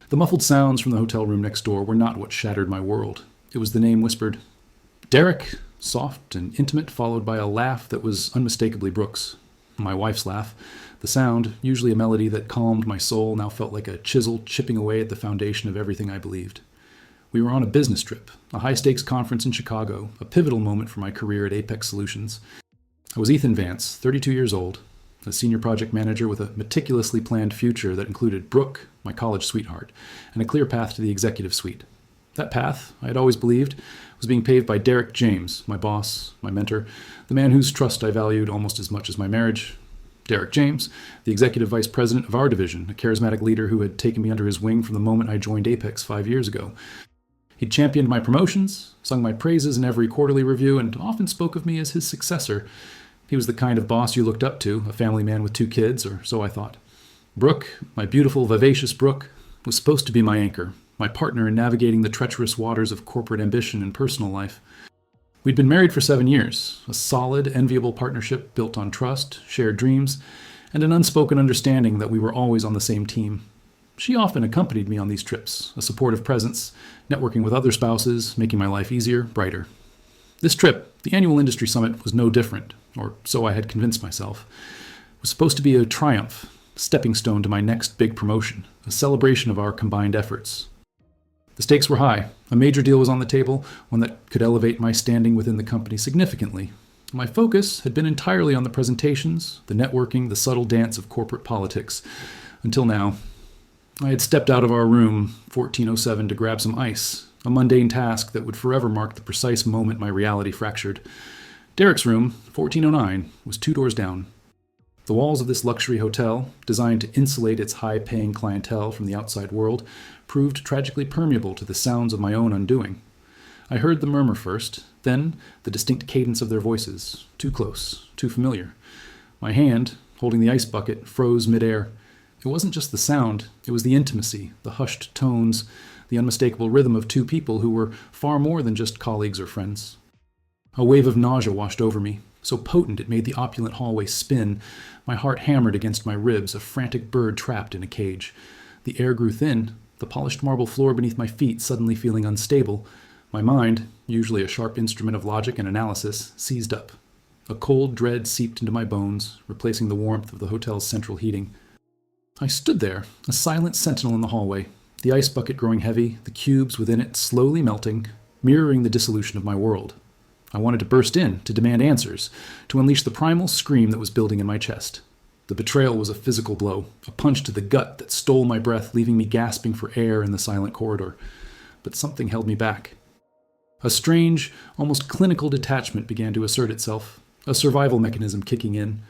The muffled sounds from the hotel room next door were not what shattered my world. It was the name whispered. Derek, soft and intimate, followed by a laugh that was unmistakably Brooke's. My wife's laugh. The sound, usually a melody that calmed my soul, now felt like a chisel chipping away at the foundation of everything I believed. We were on a business trip, a high-stakes conference in Chicago, a pivotal moment for my career at Apex Solutions. I was Ethan Vance, 32 years old, a senior project manager with a meticulously planned future that included Brooke, my college sweetheart, and a clear path to the executive suite. That path, I had always believed, was being paved by Derek James, my boss, my mentor, the man whose trust I valued almost as much as my marriage. Derek James, the executive vice president of our division, a charismatic leader who had taken me under his wing from the moment I joined Apex 5 years ago. He'd championed my promotions, sung my praises in every quarterly review, and often spoke of me as his successor. He was the kind of boss you looked up to, a family man with 2 kids, or so I thought. Brooke, my beautiful, vivacious Brooke, was supposed to be my anchor, my partner in navigating the treacherous waters of corporate ambition and personal life. We'd been married for 7 years, a solid, enviable partnership built on trust, shared dreams, and an unspoken understanding that we were always on the same team. She often accompanied me on these trips, a supportive presence, networking with other spouses, making my life easier, brighter. This trip, the annual industry summit, was no different, or so I had convinced myself. It was supposed to be a triumph, a stepping stone to my next big promotion, a celebration of our combined efforts. The stakes were high. A major deal was on the table, one that could elevate my standing within the company significantly. My focus had been entirely on the presentations, the networking, the subtle dance of corporate politics. Until now. I had stepped out of our room, 1407, to grab some ice, a mundane task that would forever mark the precise moment my reality fractured. Derek's room, 1409, was 2 doors down. The walls of this luxury hotel, designed to insulate its high-paying clientele from the outside world, proved tragically permeable to the sounds of my own undoing. I heard the murmur first, then the distinct cadence of their voices, too close, too familiar. My hand, holding the ice bucket, froze midair. It wasn't just the sound, it was the intimacy, the hushed tones, the unmistakable rhythm of 2 people who were far more than just colleagues or friends. A wave of nausea washed over me, so potent it made the opulent hallway spin. My heart hammered against my ribs, a frantic bird trapped in a cage. The air grew thin, the polished marble floor beneath my feet suddenly feeling unstable. My mind, usually a sharp instrument of logic and analysis, seized up. A cold dread seeped into my bones, replacing the warmth of the hotel's central heating. I stood there, a silent sentinel in the hallway, the ice bucket growing heavy, the cubes within it slowly melting, mirroring the dissolution of my world. I wanted to burst in, to demand answers, to unleash the primal scream that was building in my chest. The betrayal was a physical blow, a punch to the gut that stole my breath, leaving me gasping for air in the silent corridor. But something held me back. A strange, almost clinical detachment began to assert itself, a survival mechanism kicking in.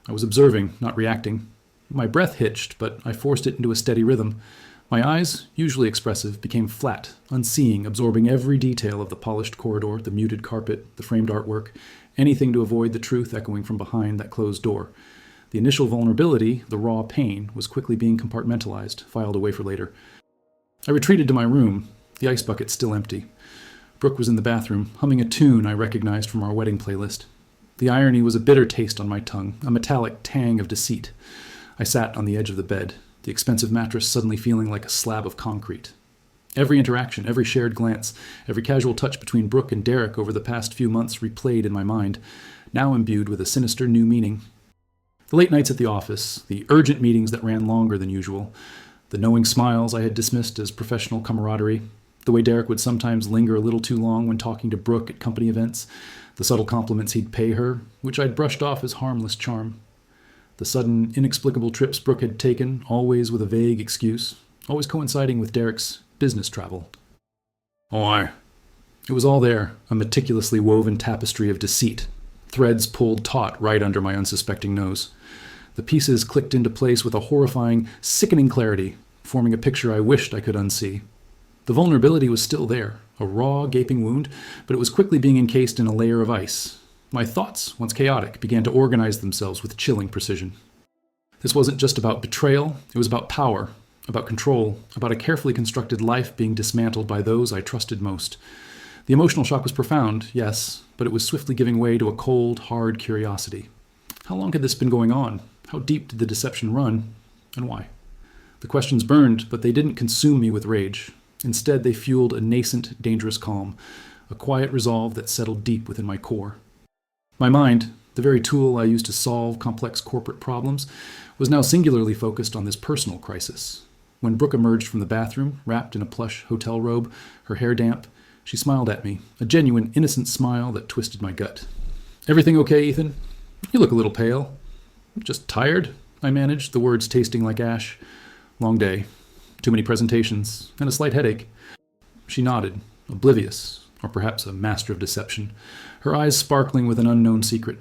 I was observing, not reacting. My breath hitched, but I forced it into a steady rhythm. My eyes, usually expressive, became flat, unseeing, absorbing every detail of the polished corridor, the muted carpet, the framed artwork, anything to avoid the truth echoing from behind that closed door. The initial vulnerability, the raw pain, was quickly being compartmentalized, filed away for later. I retreated to my room, the ice bucket still empty. Brooke was in the bathroom, humming a tune I recognized from our wedding playlist. The irony was a bitter taste on my tongue, a metallic tang of deceit. I sat on the edge of the bed, the expensive mattress suddenly feeling like a slab of concrete. Every interaction, every shared glance, every casual touch between Brooke and Derek over the past few months replayed in my mind, now imbued with a sinister new meaning. The late nights at the office, the urgent meetings that ran longer than usual, the knowing smiles I had dismissed as professional camaraderie, the way Derek would sometimes linger a little too long when talking to Brooke at company events, the subtle compliments he'd pay her, which I'd brushed off as harmless charm. The sudden, inexplicable trips Brooke had taken, always with a vague excuse, always coinciding with Derek's business travel. It was all there, a meticulously woven tapestry of deceit, threads pulled taut right under my unsuspecting nose. The pieces clicked into place with a horrifying, sickening clarity, forming a picture I wished I could unsee. The vulnerability was still there, a raw, gaping wound, but it was quickly being encased in a layer of ice. My thoughts, once chaotic, began to organize themselves with chilling precision. This wasn't just about betrayal, it was about power, about control, about a carefully constructed life being dismantled by those I trusted most. The emotional shock was profound, yes, but it was swiftly giving way to a cold, hard curiosity. How long had this been going on? How deep did the deception run? And why? The questions burned, but they didn't consume me with rage. Instead, they fueled a nascent, dangerous calm, a quiet resolve that settled deep within my core. My mind, the very tool I used to solve complex corporate problems, was now singularly focused on this personal crisis. When Brooke emerged from the bathroom, wrapped in a plush hotel robe, her hair damp, she smiled at me, a genuine, innocent smile that twisted my gut. "Everything okay, Ethan? You look a little pale." "Just tired," I managed, the words tasting like ash. "Long day. Too many presentations, and a slight headache." She nodded, oblivious, or perhaps a master of deception, her eyes sparkling with an unknown secret.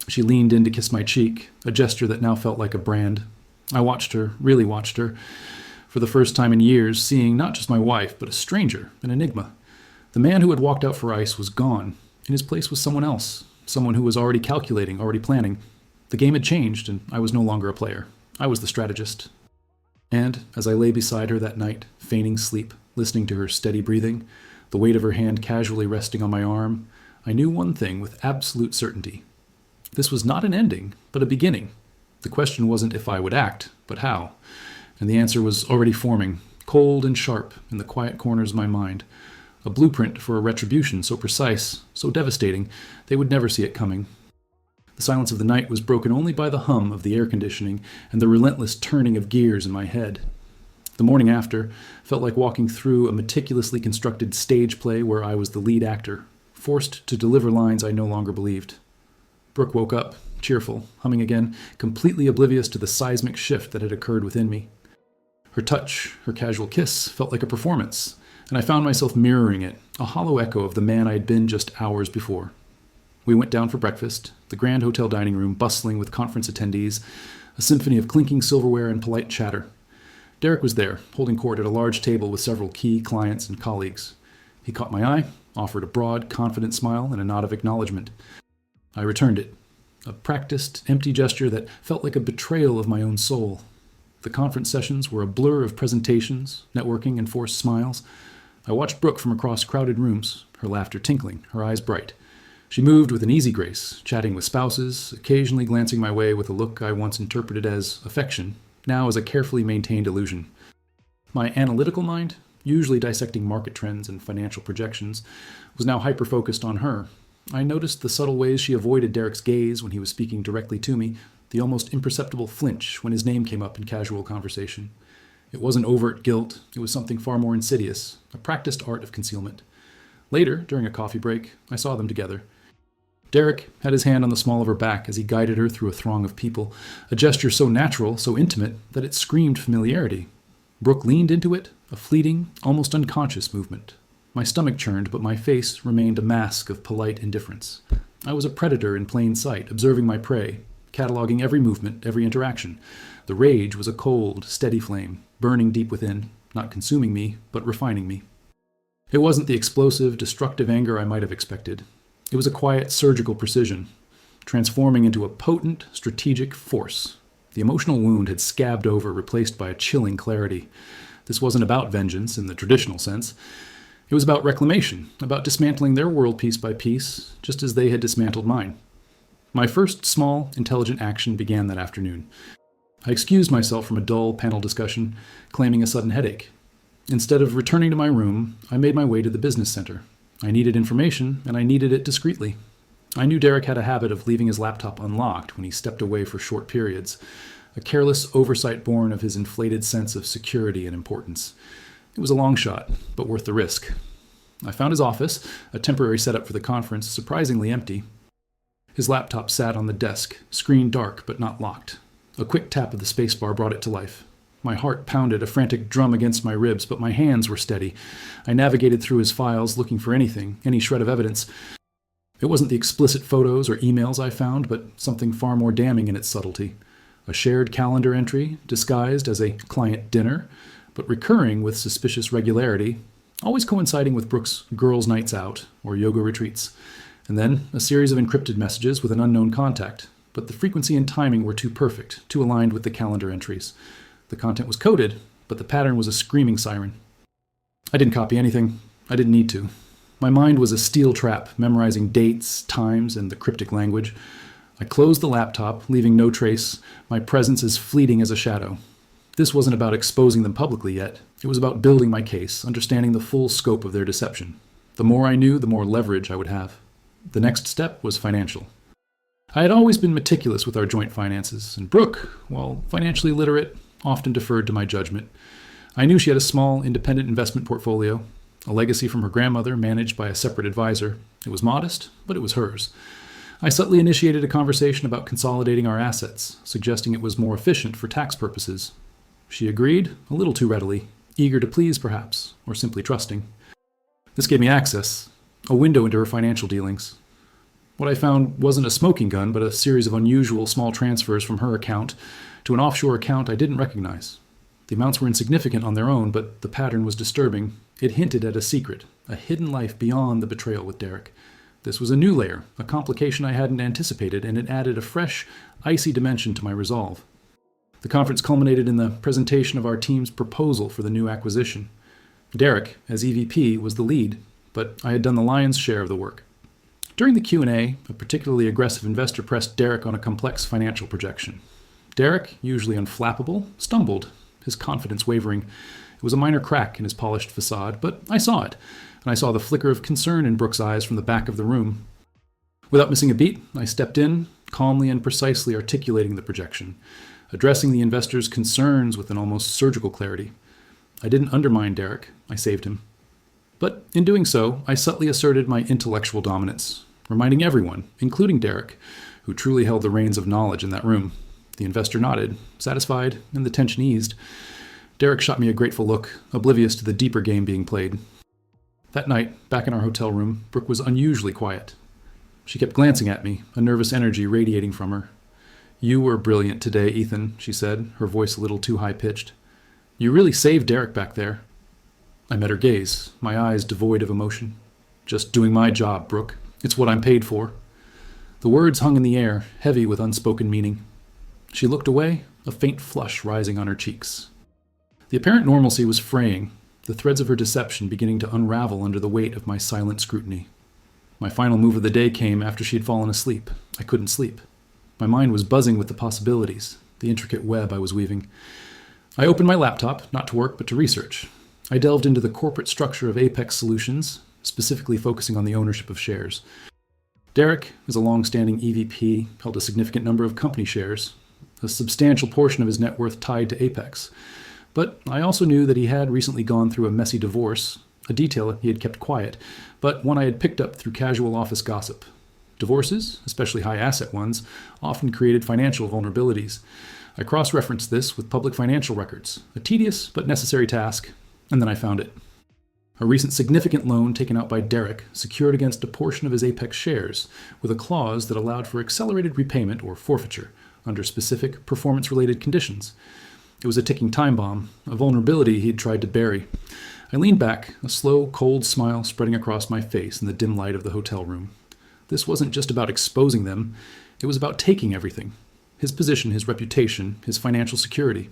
She leaned in to kiss my cheek, a gesture that now felt like a brand. I watched her, really watched her, for the first time in years, seeing not just my wife, but a stranger, an enigma. The man who had walked out for ice was gone. In his place was someone else, someone who was already calculating, already planning. The game had changed, and I was no longer a player. I was the strategist. And as I lay beside her that night, feigning sleep, listening to her steady breathing, the weight of her hand casually resting on my arm, I knew one thing with absolute certainty. This was not an ending, but a beginning. The question wasn't if I would act, but how. And the answer was already forming, cold and sharp, in the quiet corners of my mind. A blueprint for a retribution so precise, so devastating, they would never see it coming. The silence of the night was broken only by the hum of the air conditioning and the relentless turning of gears in my head. The morning after felt like walking through a meticulously constructed stage play where I was the lead actor, forced to deliver lines I no longer believed. Brooke woke up, cheerful, humming again, completely oblivious to the seismic shift that had occurred within me. Her touch, her casual kiss, felt like a performance, and I found myself mirroring it, a hollow echo of the man I had been just hours before. We went down for breakfast, the grand hotel dining room bustling with conference attendees, a symphony of clinking silverware and polite chatter. Derek was there, holding court at a large table with several key clients and colleagues. He caught my eye, offered a broad, confident smile and a nod of acknowledgement. I returned it, a practiced, empty gesture that felt like a betrayal of my own soul. The conference sessions were a blur of presentations, networking, and forced smiles. I watched Brooke from across crowded rooms, her laughter tinkling, her eyes bright. She moved with an easy grace, chatting with spouses, occasionally glancing my way with a look I once interpreted as affection, now as a carefully maintained illusion. My analytical mind, usually dissecting market trends and financial projections, was now hyper-focused on her. I noticed the subtle ways she avoided Derek's gaze when he was speaking directly to me, the almost imperceptible flinch when his name came up in casual conversation. It wasn't overt guilt, it was something far more insidious, a practiced art of concealment. Later, during a coffee break, I saw them together. Derek had his hand on the small of her back as he guided her through a throng of people, a gesture so natural, so intimate, that it screamed familiarity. Brooke leaned into it, a fleeting, almost unconscious movement. My stomach churned, but my face remained a mask of polite indifference. I was a predator in plain sight, observing my prey, cataloging every movement, every interaction. The rage was a cold, steady flame, burning deep within, not consuming me, but refining me. It wasn't the explosive, destructive anger I might have expected. It was a quiet, surgical precision, transforming into a potent, strategic force. The emotional wound had scabbed over, replaced by a chilling clarity. This wasn't about vengeance in the traditional sense. It was about reclamation, about dismantling their world piece by piece, just as they had dismantled mine. My first small, intelligent action began that afternoon. I excused myself from a dull panel discussion, claiming a sudden headache. Instead of returning to my room, I made my way to the business center. I needed information, and I needed it discreetly. I knew Derek had a habit of leaving his laptop unlocked when he stepped away for short periods, a careless oversight born of his inflated sense of security and importance. It was a long shot, but worth the risk. I found his office, a temporary setup for the conference, surprisingly empty. His laptop sat on the desk, screen dark but not locked. A quick tap of the spacebar brought it to life. My heart pounded, a frantic drum against my ribs, but my hands were steady. I navigated through his files, looking for anything, any shred of evidence. It wasn't the explicit photos or emails I found, but something far more damning in its subtlety. A shared calendar entry, disguised as a client dinner, but recurring with suspicious regularity, always coinciding with Brooke's girls' nights out or yoga retreats. And then a series of encrypted messages with an unknown contact, but the frequency and timing were too perfect, too aligned with the calendar entries. The content was coded, but the pattern was a screaming siren. I didn't copy anything. I didn't need to. My mind was a steel trap, memorizing dates, times, and the cryptic language. I closed the laptop, leaving no trace, my presence as fleeting as a shadow. This wasn't about exposing them publicly yet. It was about building my case, understanding the full scope of their deception. The more I knew, the more leverage I would have. The next step was financial. I had always been meticulous with our joint finances, and Brooke, while financially literate, often deferred to my judgment. I knew she had a small, independent investment portfolio, a legacy from her grandmother managed by a separate advisor. It was modest, but it was hers. I subtly initiated a conversation about consolidating our assets, suggesting it was more efficient for tax purposes. She agreed, a little too readily, eager to please perhaps, or simply trusting. This gave me access, a window into her financial dealings. What I found wasn't a smoking gun, but a series of unusual small transfers from her account to an offshore account I didn't recognize. The amounts were insignificant on their own, but the pattern was disturbing. It hinted at a secret, a hidden life beyond the betrayal with Derek. This was a new layer, a complication I hadn't anticipated, and it added a fresh, icy dimension to my resolve. The conference culminated in the presentation of our team's proposal for the new acquisition. Derek, as EVP, was the lead, but I had done the lion's share of the work. During the Q&A, a particularly aggressive investor pressed Derek on a complex financial projection. Derek, usually unflappable, stumbled, his confidence wavering. It was a minor crack in his polished facade, but I saw it, and I saw the flicker of concern in Brooke's eyes from the back of the room. Without missing a beat, I stepped in, calmly and precisely articulating the projection, addressing the investor's concerns with an almost surgical clarity. I didn't undermine Derek, I saved him. But in doing so, I subtly asserted my intellectual dominance, reminding everyone, including Derek, who truly held the reins of knowledge in that room. The investor nodded, satisfied, and the tension eased. Derek shot me a grateful look, oblivious to the deeper game being played. That night, back in our hotel room, Brooke was unusually quiet. She kept glancing at me, a nervous energy radiating from her. "You were brilliant today, Ethan," she said, her voice a little too high-pitched. "You really saved Derek back there." I met her gaze, my eyes devoid of emotion. "Just doing my job, Brooke. It's what I'm paid for." The words hung in the air, heavy with unspoken meaning. She looked away, a faint flush rising on her cheeks. The apparent normalcy was fraying, the threads of her deception beginning to unravel under the weight of my silent scrutiny. My final move of the day came after she had fallen asleep. I couldn't sleep. My mind was buzzing with the possibilities, the intricate web I was weaving. I opened my laptop, not to work, but to research. I delved into the corporate structure of Apex Solutions, specifically focusing on the ownership of shares. Derek, as a long-standing EVP, held a significant number of company shares, a substantial portion of his net worth tied to Apex. But I also knew that he had recently gone through a messy divorce, a detail he had kept quiet, but one I had picked up through casual office gossip. Divorces, especially high-asset ones, often created financial vulnerabilities. I cross-referenced this with public financial records, a tedious but necessary task, and then I found it. A recent significant loan taken out by Derek secured against a portion of his Apex shares, with a clause that allowed for accelerated repayment or forfeiture under specific performance-related conditions. It was a ticking time bomb, a vulnerability he'd tried to bury. I leaned back, a slow, cold smile spreading across my face in the dim light of the hotel room. This wasn't just about exposing them, it was about taking everything. His position, his reputation, his financial security.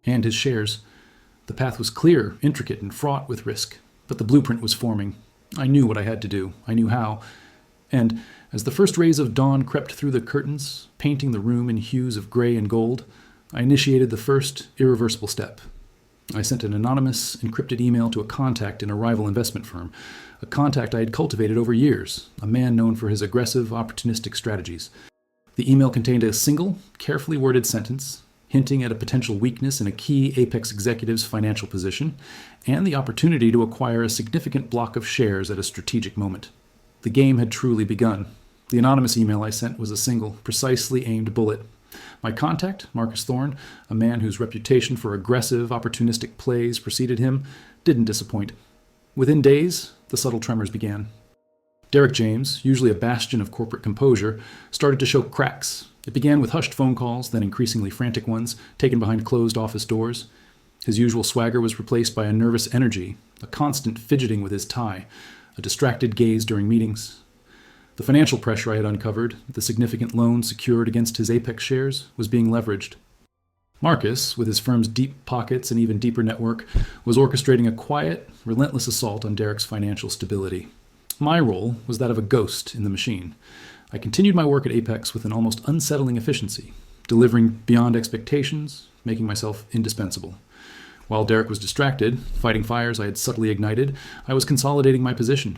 And his shares. The path was clear, intricate, and fraught with risk, but the blueprint was forming. I knew what I had to do. I knew how. And as the first rays of dawn crept through the curtains, painting the room in hues of gray and gold, I initiated the first irreversible step. I sent an anonymous, encrypted email to a contact in a rival investment firm, a contact I had cultivated over years, a man known for his aggressive, opportunistic strategies. The email contained a single, carefully worded sentence, hinting at a potential weakness in a key Apex executive's financial position, and the opportunity to acquire a significant block of shares at a strategic moment. The game had truly begun. The anonymous email I sent was a single, precisely aimed bullet. My contact, Marcus Thorne, a man whose reputation for aggressive, opportunistic plays preceded him, didn't disappoint. Within days, the subtle tremors began. Derek James, usually a bastion of corporate composure, started to show cracks. It began with hushed phone calls, then increasingly frantic ones, taken behind closed office doors. His usual swagger was replaced by a nervous energy, a constant fidgeting with his tie, a distracted gaze during meetings. The financial pressure I had uncovered, the significant loan secured against his Apex shares, was being leveraged. Marcus, with his firm's deep pockets and even deeper network, was orchestrating a quiet, relentless assault on Derek's financial stability. My role was that of a ghost in the machine. I continued my work at Apex with an almost unsettling efficiency, delivering beyond expectations, making myself indispensable. While Derek was distracted, fighting fires I had subtly ignited, I was consolidating my position.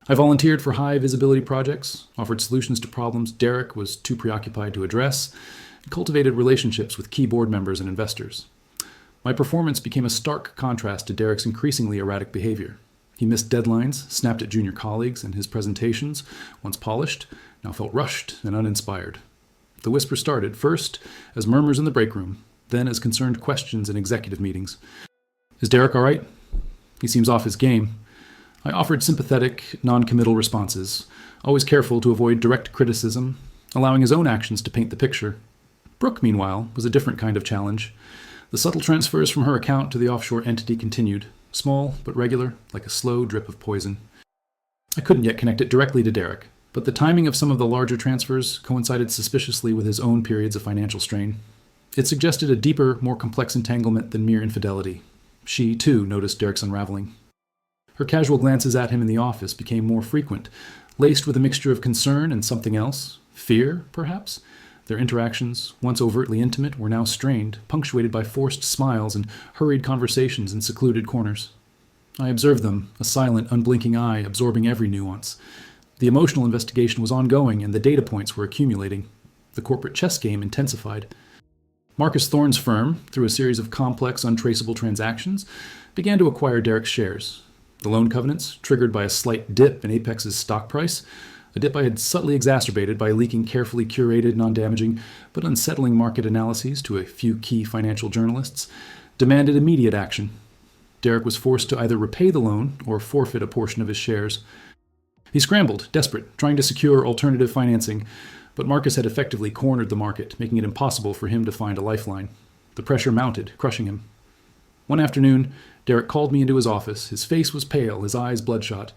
I volunteered for high-visibility projects, offered solutions to problems Derek was too preoccupied to address, and cultivated relationships with key board members and investors. My performance became a stark contrast to Derek's increasingly erratic behavior. He missed deadlines, snapped at junior colleagues, and his presentations, once polished, now felt rushed and uninspired. The whisper started, first as murmurs in the break room, then as concerned questions in executive meetings. "Is Derek all right? He seems off his game." I offered sympathetic, non-committal responses, always careful to avoid direct criticism, allowing his own actions to paint the picture. Brooke, meanwhile, was a different kind of challenge. The subtle transfers from her account to the offshore entity continued, small but regular, like a slow drip of poison. I couldn't yet connect it directly to Derek, but the timing of some of the larger transfers coincided suspiciously with his own periods of financial strain. It suggested a deeper, more complex entanglement than mere infidelity. She, too, noticed Derek's unraveling. Her casual glances at him in the office became more frequent, laced with a mixture of concern and something else, fear, perhaps. Their interactions, once overtly intimate, were now strained, punctuated by forced smiles and hurried conversations in secluded corners. I observed them, a silent, unblinking eye absorbing every nuance. The emotional investigation was ongoing, and the data points were accumulating. The corporate chess game intensified. Marcus Thorne's firm, through a series of complex, untraceable transactions, began to acquire Derek's shares. The loan covenants, triggered by a slight dip in Apex's stock price, a dip I had subtly exacerbated by leaking carefully curated, non-damaging, but unsettling market analyses to a few key financial journalists, demanded immediate action. Derek was forced to either repay the loan or forfeit a portion of his shares. He scrambled, desperate, trying to secure alternative financing, but Marcus had effectively cornered the market, making it impossible for him to find a lifeline. The pressure mounted, crushing him. One afternoon, Derek called me into his office. His face was pale, his eyes bloodshot.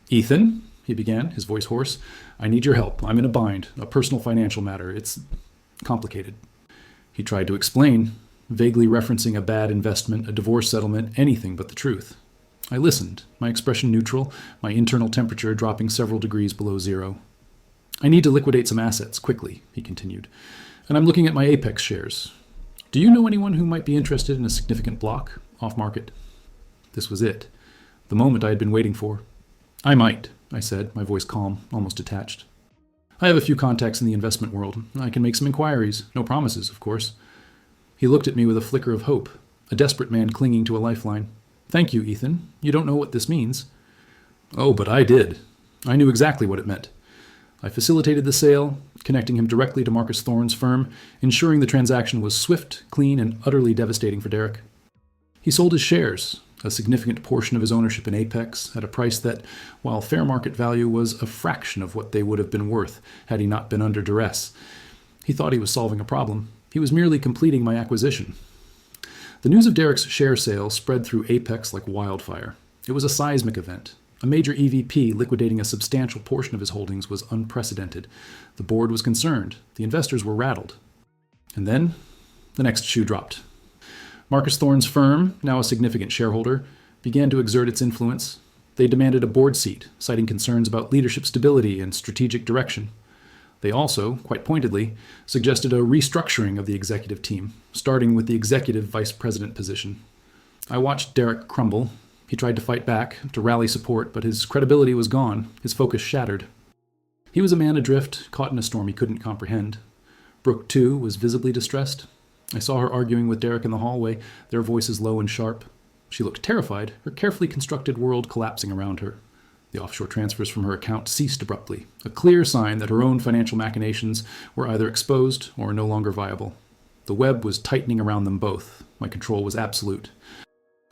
"Ethan," he began, his voice hoarse, "I need your help. I'm in a bind, a personal financial matter. It's complicated." He tried to explain, vaguely referencing a bad investment, a divorce settlement, anything but the truth. I listened, my expression neutral, my internal temperature dropping several degrees below zero. "I need to liquidate some assets, quickly," he continued, "and I'm looking at my Apex shares. Do you know anyone who might be interested in a significant block, off-market?" This was it, the moment I had been waiting for. "I might," I said, my voice calm, almost detached. "I have a few contacts in the investment world. I can make some inquiries. No promises, of course." He looked at me with a flicker of hope, a desperate man clinging to a lifeline. "Thank you, Ethan. You don't know what this means." Oh, but I did. I knew exactly what it meant. I facilitated the sale, connecting him directly to Marcus Thorne's firm, ensuring the transaction was swift, clean, and utterly devastating for Derek. He sold his shares, a significant portion of his ownership in Apex, at a price that, while fair market value, was a fraction of what they would have been worth had he not been under duress. He thought he was solving a problem. He was merely completing my acquisition. The news of Derek's share sale spread through Apex like wildfire. It was a seismic event. A major EVP liquidating a substantial portion of his holdings was unprecedented. The board was concerned. The investors were rattled. And then, the next shoe dropped. Marcus Thorne's firm, now a significant shareholder, began to exert its influence. They demanded a board seat, citing concerns about leadership stability and strategic direction. They also, quite pointedly, suggested a restructuring of the executive team, starting with the executive vice president position. I watched Derek crumble. He tried to fight back, to rally support, but his credibility was gone, his focus shattered. He was a man adrift, caught in a storm he couldn't comprehend. Brooke, too, was visibly distressed. I saw her arguing with Derek in the hallway, their voices low and sharp. She looked terrified, her carefully constructed world collapsing around her. The offshore transfers from her account ceased abruptly, a clear sign that her own financial machinations were either exposed or no longer viable. The web was tightening around them both. My control was absolute.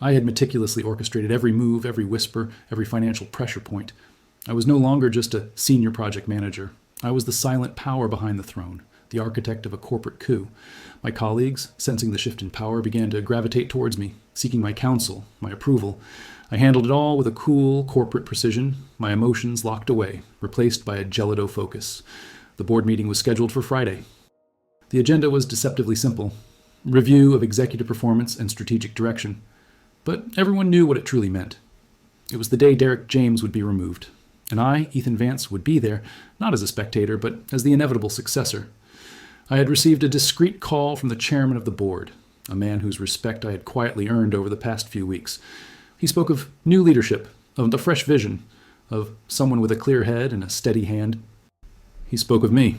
I had meticulously orchestrated every move, every whisper, every financial pressure point. I was no longer just a senior project manager. I was the silent power behind the throne, the architect of a corporate coup. My colleagues, sensing the shift in power, began to gravitate towards me, seeking my counsel, my approval. I handled it all with a cool, corporate precision, my emotions locked away, replaced by a gelato focus. The board meeting was scheduled for Friday. The agenda was deceptively simple: review of executive performance and strategic direction. But everyone knew what it truly meant. It was the day Derek James would be removed, and I, Ethan Vance, would be there, not as a spectator, but as the inevitable successor. I had received a discreet call from the chairman of the board, a man whose respect I had quietly earned over the past few weeks. He spoke of new leadership, of a fresh vision, of someone with a clear head and a steady hand. He spoke of me.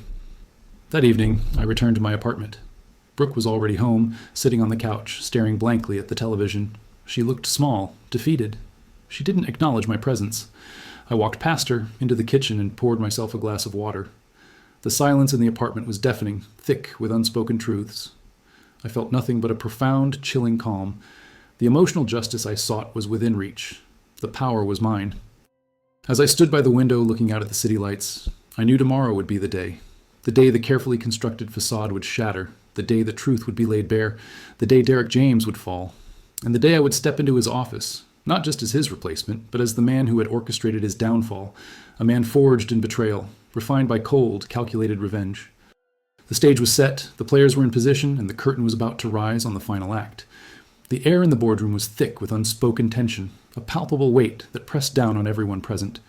That evening, I returned to my apartment. Brooke was already home, sitting on the couch, staring blankly at the television. She looked small, defeated. She didn't acknowledge my presence. I walked past her, into the kitchen, and poured myself a glass of water. The silence in the apartment was deafening, thick with unspoken truths. I felt nothing but a profound, chilling calm. The emotional justice I sought was within reach. The power was mine. As I stood by the window looking out at the city lights, I knew tomorrow would be the day the carefully constructed facade would shatter, the day the truth would be laid bare, the day Derek James would fall, and the day I would step into his office, not just as his replacement, but as the man who had orchestrated his downfall, a man forged in betrayal, refined by cold, calculated revenge. The stage was set, the players were in position, and the curtain was about to rise on the final act. The air in the boardroom was thick with unspoken tension, a palpable weight that pressed down on everyone present.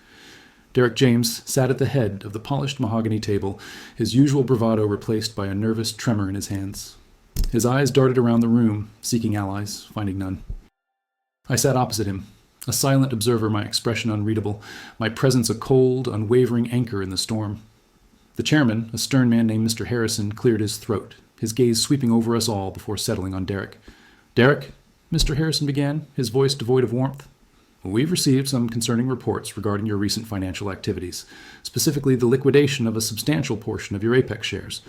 Derek James sat at the head of the polished mahogany table, his usual bravado replaced by a nervous tremor in his hands. His eyes darted around the room, seeking allies, finding none. I sat opposite him, a silent observer, my expression unreadable, my presence a cold, unwavering anchor in the storm. The chairman, a stern man named Mr. Harrison, cleared his throat, his gaze sweeping over us all before settling on Derek. "Derek," Mr. Harrison began, his voice devoid of warmth, "we've received some concerning reports regarding your recent financial activities, specifically the liquidation of a substantial portion of your Apex shares."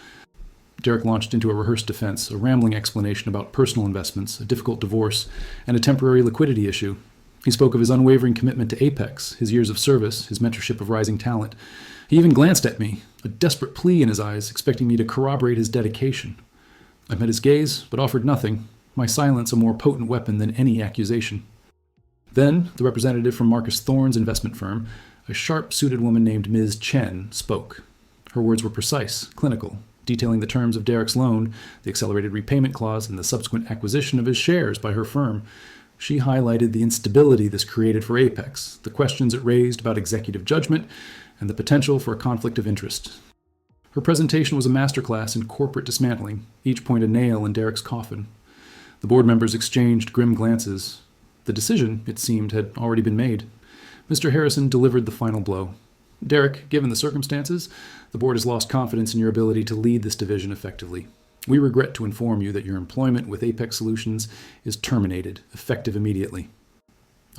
Derek launched into a rehearsed defense, a rambling explanation about personal investments, a difficult divorce, and a temporary liquidity issue. He spoke of his unwavering commitment to Apex, his years of service, his mentorship of rising talent. He even glanced at me, a desperate plea in his eyes, expecting me to corroborate his dedication. I met his gaze, but offered nothing, my silence a more potent weapon than any accusation. Then, the representative from Marcus Thorne's investment firm, a sharp-suited woman named Ms. Chen, spoke. Her words were precise, clinical, detailing the terms of Derek's loan, the accelerated repayment clause, and the subsequent acquisition of his shares by her firm. She highlighted the instability this created for Apex, the questions it raised about executive judgment, and the potential for a conflict of interest. Her presentation was a masterclass in corporate dismantling, each point a nail in Derek's coffin. The board members exchanged grim glances. The decision, it seemed, had already been made. Mr. Harrison delivered the final blow. "Derek, given the circumstances, the board has lost confidence in your ability to lead this division effectively. We regret to inform you that your employment with Apex Solutions is terminated, effective immediately."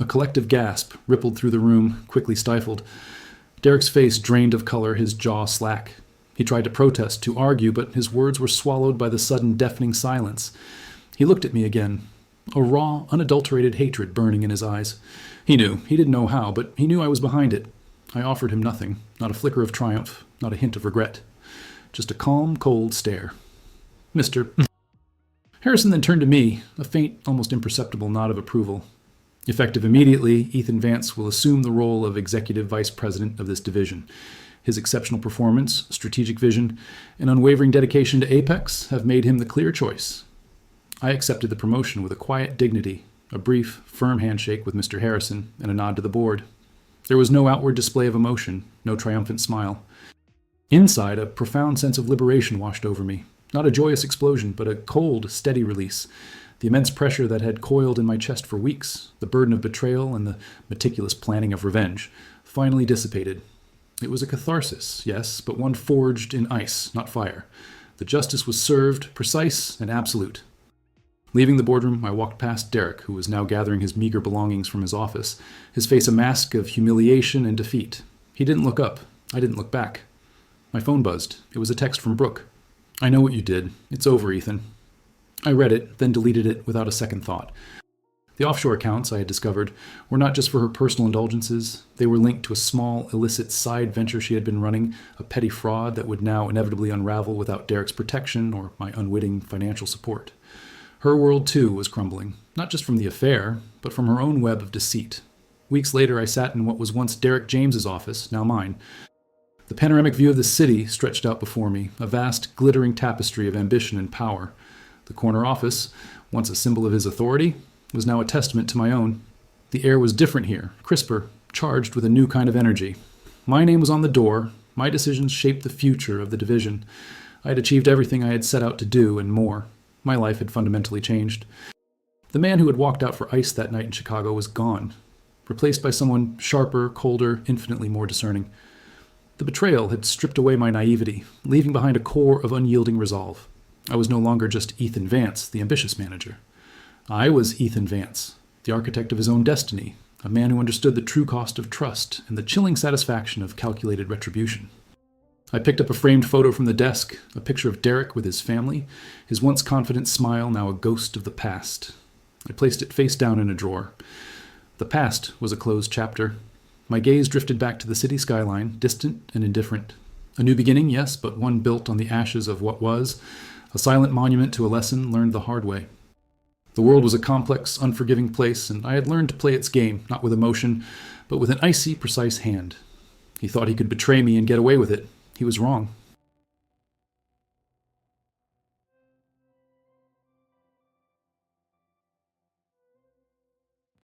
A collective gasp rippled through the room, quickly stifled. Derek's face drained of color, his jaw slack. He tried to protest, to argue, but his words were swallowed by the sudden deafening silence. He looked at me again, a raw, unadulterated hatred burning in his eyes. He didn't know how, but he knew I was behind it. I offered him nothing, not a flicker of triumph, not a hint of regret. Just a calm, cold stare. "Mr. Harrison then turned to me, a faint, almost imperceptible nod of approval. "Effective immediately, Ethan Vance will assume the role of Executive Vice President of this division. His exceptional performance, strategic vision, and unwavering dedication to Apex have made him the clear choice." I accepted the promotion with a quiet dignity, a brief, firm handshake with Mr. Harrison, and a nod to the board. There was no outward display of emotion, no triumphant smile. Inside, a profound sense of liberation washed over me. Not a joyous explosion, but a cold, steady release. The immense pressure that had coiled in my chest for weeks, the burden of betrayal and the meticulous planning of revenge, finally dissipated. It was a catharsis, yes, but one forged in ice, not fire. The justice was served, precise and absolute. Leaving the boardroom, I walked past Derek, who was now gathering his meager belongings from his office, his face a mask of humiliation and defeat. He didn't look up. I didn't look back. My phone buzzed. It was a text from Brooke. "I know what you did. It's over, Ethan." I read it, then deleted it without a second thought. The offshore accounts, I had discovered, were not just for her personal indulgences. They were linked to a small, illicit side venture she had been running, a petty fraud that would now inevitably unravel without Derek's protection or my unwitting financial support. Her world, too, was crumbling, not just from the affair, but from her own web of deceit. Weeks later, I sat in what was once Derek James's office, now mine. The panoramic view of the city stretched out before me, a vast, glittering tapestry of ambition and power. The corner office, once a symbol of his authority, was now a testament to my own. The air was different here, crisper, charged with a new kind of energy. My name was on the door. My decisions shaped the future of the division. I had achieved everything I had set out to do and more. My life had fundamentally changed. The man who had walked out for ice that night in Chicago was gone, replaced by someone sharper, colder, infinitely more discerning. The betrayal had stripped away my naivety, leaving behind a core of unyielding resolve. I was no longer just Ethan Vance, the ambitious manager. I was Ethan Vance, the architect of his own destiny, a man who understood the true cost of trust and the chilling satisfaction of calculated retribution. I picked up a framed photo from the desk, a picture of Derek with his family, his once confident smile now a ghost of the past. I placed it face down in a drawer. The past was a closed chapter. My gaze drifted back to the city skyline, distant and indifferent. A new beginning, yes, but one built on the ashes of what was, a silent monument to a lesson learned the hard way. The world was a complex, unforgiving place, and I had learned to play its game, not with emotion, but with an icy, precise hand. He thought he could betray me and get away with it. He was wrong.